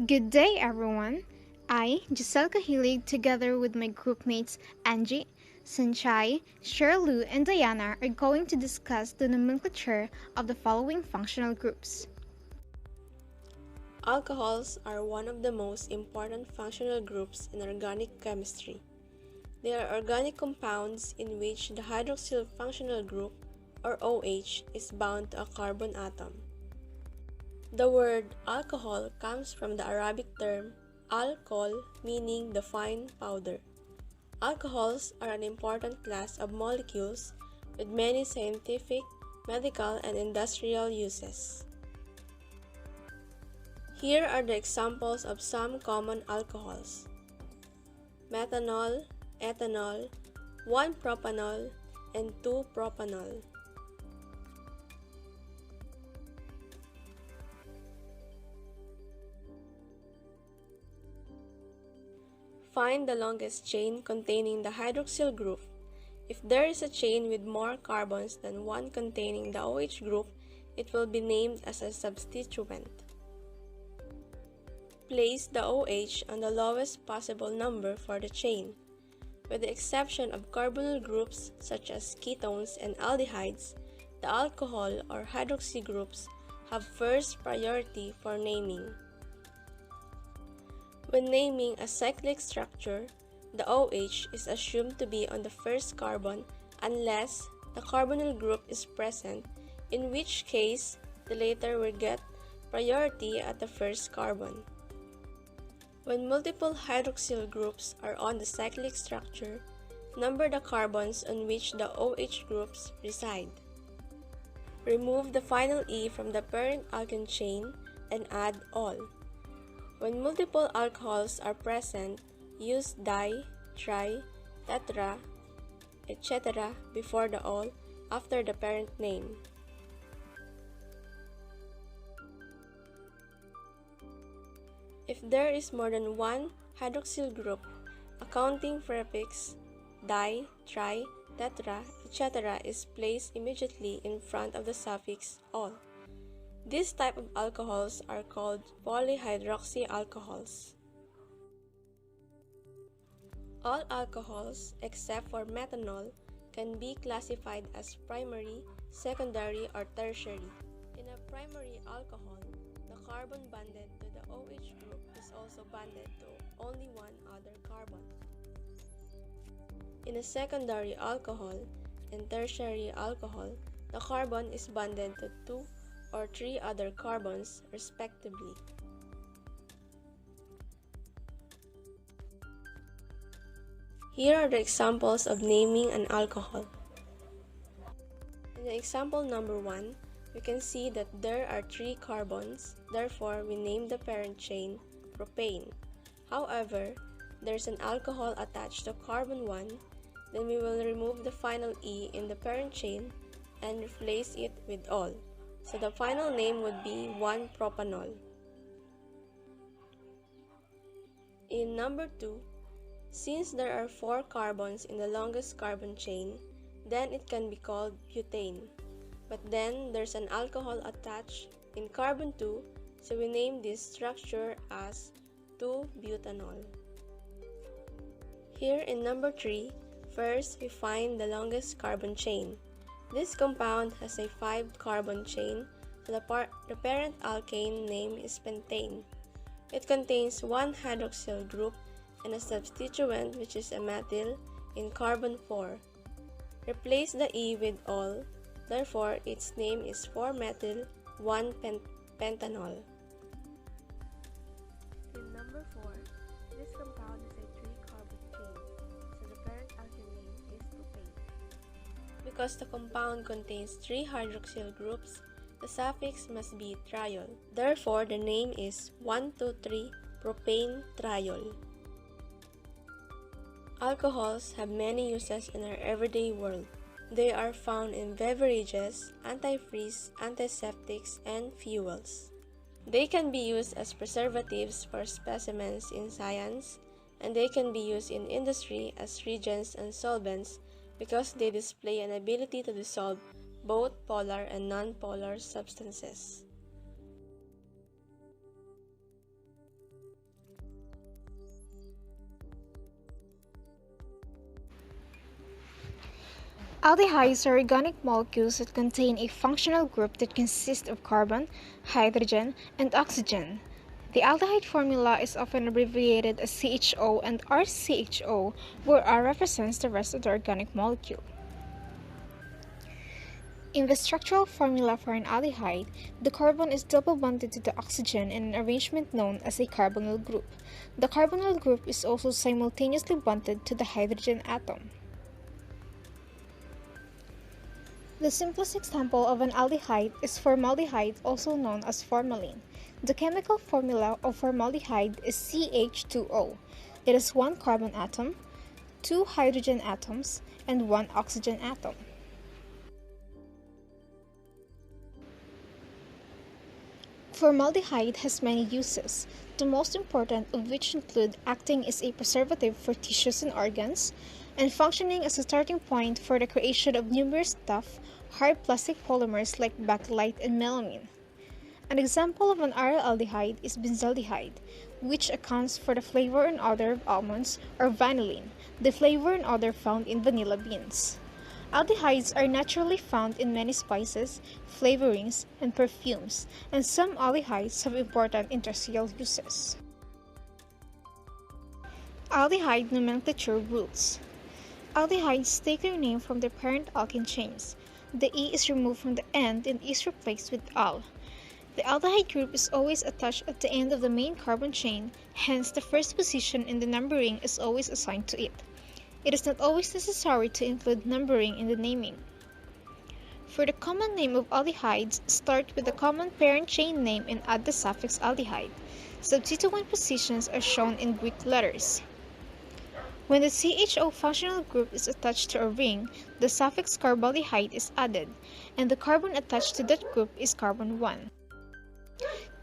Good day, everyone. I, Giselle CAHILIG, together with my groupmates Angie, Sanchai, Sherlu, and Diana, are going to discuss the nomenclature of the following functional groups. Alcohols are one of the most important functional groups in organic chemistry. They are organic compounds in which the hydroxyl functional group, or OH, is bound to a carbon atom. The word alcohol comes from the Arabic term alcohol, meaning the fine powder. Alcohols are an important class of molecules with many scientific, medical, and industrial uses. Here are the examples of some common alcohols: methanol, ethanol, 1-propanol, and 2-propanol. Find the longest chain containing the hydroxyl group. If there is a chain with more carbons than one containing the OH group, it will be named as a substituent. Place the OH on the lowest possible number for the chain. With the exception of carbonyl groups such as ketones and aldehydes, the alcohol or hydroxy groups have first priority for naming. When naming a cyclic structure, the OH is assumed to be on the first carbon unless the carbonyl group is present, in which case the latter will get priority at the first carbon. When multiple hydroxyl groups are on the cyclic structure, number the carbons on which the OH groups reside. Remove the final E from the parent alkene chain and add all. When multiple alcohols are present, use di, tri, tetra, etc. before the all after the parent name. If there is more than one hydroxyl group, a counting prefix di, tri, tetra, etc. is placed immediately in front of the suffix all. This type of alcohols are called polyhydroxy alcohols. All alcohols, except for methanol, can be classified as primary, secondary, or tertiary. In a primary alcohol, the carbon bonded to the OH group is also bonded to only one other carbon. In a secondary alcohol and tertiary alcohol, the carbon is bonded to 2 or 3 other carbons, respectively. Here are the examples of naming an alcohol. In the example number 1, we can see that there are 3 carbons, therefore we name the parent chain propane. However, there's an alcohol attached to carbon 1, then we will remove the final E in the parent chain and replace it with all. So the final name would be 1-propanol. In number 2, since there are 4 carbons in the longest carbon chain, then it can be called butane. But then there's an alcohol attached in carbon 2, so we name this structure as 2-butanol. Here in number 3, first we find the longest carbon chain. This compound has a 5-carbon chain, so the parent alkane name is pentane. It contains one hydroxyl group and a substituent, which is a methyl, in carbon 4. Replace the E with all, therefore its name is 4-methyl-1-pentanol. In number 4, this compound is a 3-carbon chain, so the parent alkene name is propane. Because the compound contains 3 hydroxyl groups, the suffix must be triol. Therefore, the name is 1,2,3-propane triol. Alcohols have many uses in our everyday world. They are found in beverages, antifreeze, antiseptics, and fuels. They can be used as preservatives for specimens in science, and they can be used in industry as reagents and solvents because they display an ability to dissolve both polar and non-polar substances. Aldehydes are organic molecules that contain a functional group that consists of carbon, hydrogen, and oxygen. The aldehyde formula is often abbreviated as CHO and RCHO, where R represents the rest of the organic molecule. In the structural formula for an aldehyde, the carbon is double bonded to the oxygen in an arrangement known as a carbonyl group. The carbonyl group is also simultaneously bonded to the hydrogen atom. The simplest example of an aldehyde is formaldehyde, also known as formalin. The chemical formula of formaldehyde is CH2O. It has one carbon atom, two hydrogen atoms, and one oxygen atom. Formaldehyde has many uses, the most important of which include acting as a preservative for tissues and organs, and functioning as a starting point for the creation of numerous tough, hard plastic polymers like bakelite and melamine. An example of an aryl aldehyde is benzaldehyde, which accounts for the flavor and odor of almonds, or vanillin, the flavor and odor found in vanilla beans. Aldehydes are naturally found in many spices, flavorings, and perfumes, and some aldehydes have important industrial uses. Aldehyde nomenclature rules. Aldehydes take their name from their parent alkene chains. The E is removed from the end and is replaced with al. The aldehyde group is always attached at the end of the main carbon chain, hence the first position in the numbering is always assigned to it. It is not always necessary to include numbering in the naming. For the common name of aldehydes, start with the common parent chain name and add the suffix aldehyde. Substituent positions are shown in Greek letters. When the CHO functional group is attached to a ring, the suffix carbaldehyde is added, and the carbon attached to that group is carbon 1.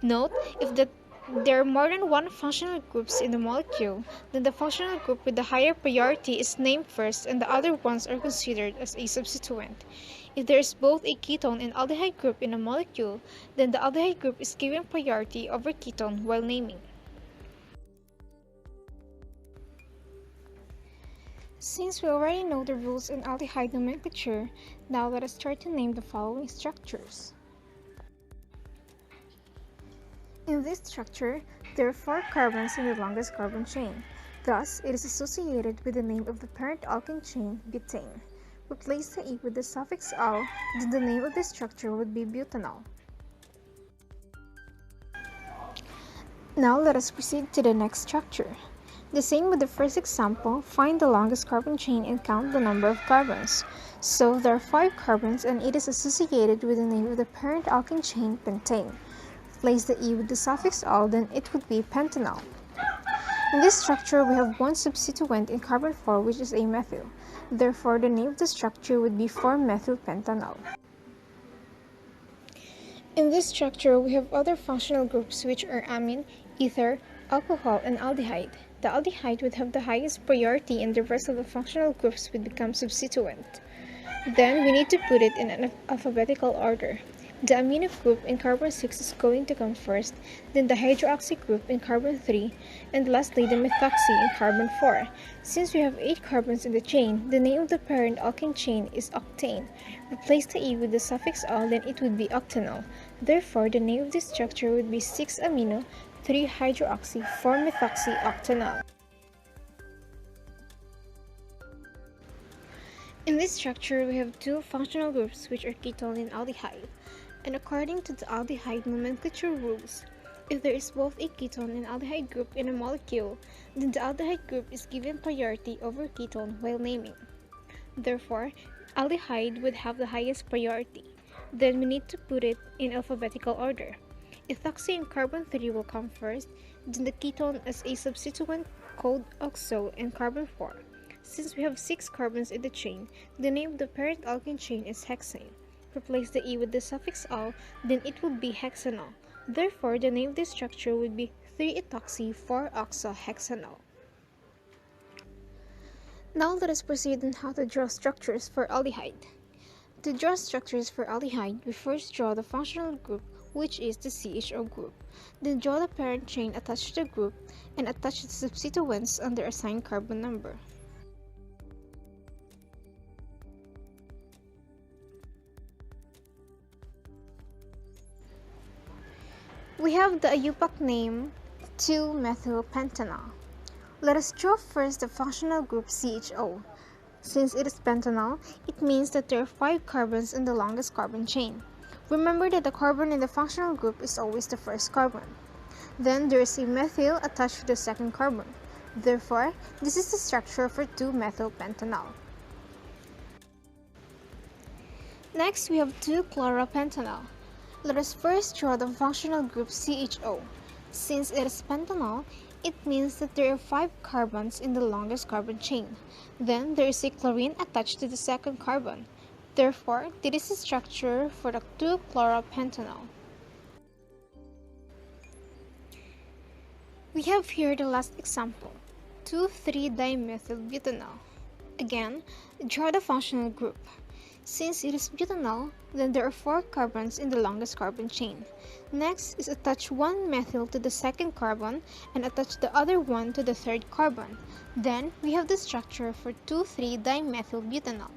Note, if there are more than one functional groups in the molecule, then the functional group with the higher priority is named first and the other ones are considered as a substituent. If there is both a ketone and aldehyde group in a molecule, then the aldehyde group is given priority over ketone while naming. Since we already know the rules in aldehyde nomenclature, now let us try to name the following structures. In this structure, there are 4 carbons in the longest carbon chain. Thus, it is associated with the name of the parent alkene chain, butane. Replace the E with the suffix al, then the name of the structure would be butanol. Now let us proceed to the next structure. The same with the first example, find the longest carbon chain and count the number of carbons. So there are 5 carbons and it is associated with the name of the parent alkene chain, pentane. Replace the E with the suffix al, then it would be pentanol. In this structure, we have one substituent in carbon 4, which is a methyl. Therefore, the name of the structure would be 4-methylpentanol. In this structure, we have other functional groups which are amine, ether, alcohol, and aldehyde. The aldehyde would have the highest priority and the rest of the functional groups would become substituent. Then, we need to put it in an alphabetical order. The amino group in carbon 6 is going to come first, then the hydroxy group in carbon 3, and lastly the methoxy in carbon 4. Since we have 8 carbons in the chain, the name of the parent alkene chain is octane. Replace the E with the suffix al, then it would be octanol. Therefore, the name of this structure would be 6-amino, 3-hydroxy, 4-methoxy octanol. In this structure, we have 2 functional groups which are ketone and aldehyde. And according to the aldehyde nomenclature rules, if there is both a ketone and aldehyde group in a molecule, then the aldehyde group is given priority over ketone while naming. Therefore, aldehyde would have the highest priority. Then we need to put it in alphabetical order. Ethoxy in carbon 3 will come first, then the ketone as a substituent called oxo in carbon 4. Since we have 6 carbons in the chain, the name of the parent alkene chain is hexane. Replace the E with the suffix al, then it would be hexanol. Therefore, the name of this structure would be 3-ethoxy 4-oxohexanol. Now let us proceed on how to draw structures for aldehyde. To draw structures for aldehyde, we first draw the functional group, which is the CHO group. Then draw the parent chain attached to the group and attach the substituents under assigned carbon number. We have the IUPAC name 2-methylpentanol. Let us draw first the functional group CHO. Since it is pentanol, it means that there are 5 carbons in the longest carbon chain. Remember that the carbon in the functional group is always the first carbon. Then there is a methyl attached to the second carbon. Therefore, this is the structure for 2-methylpentanol. Next, we have 2-chloropentanol. Let us first draw the functional group CHO. Since it is pentanol, it means that there are 5 carbons in the longest carbon chain. Then there is a chlorine attached to the second carbon. Therefore, this is the structure for the 2-chloropentanol. We have here the last example, 2,3-dimethylbutanol. Again, draw the functional group. Since it is butanol, then there are 4 carbons in the longest carbon chain. Next is attach one methyl to the second carbon and attach the other one to the third carbon. Then we have the structure for 2,3-dimethylbutanol.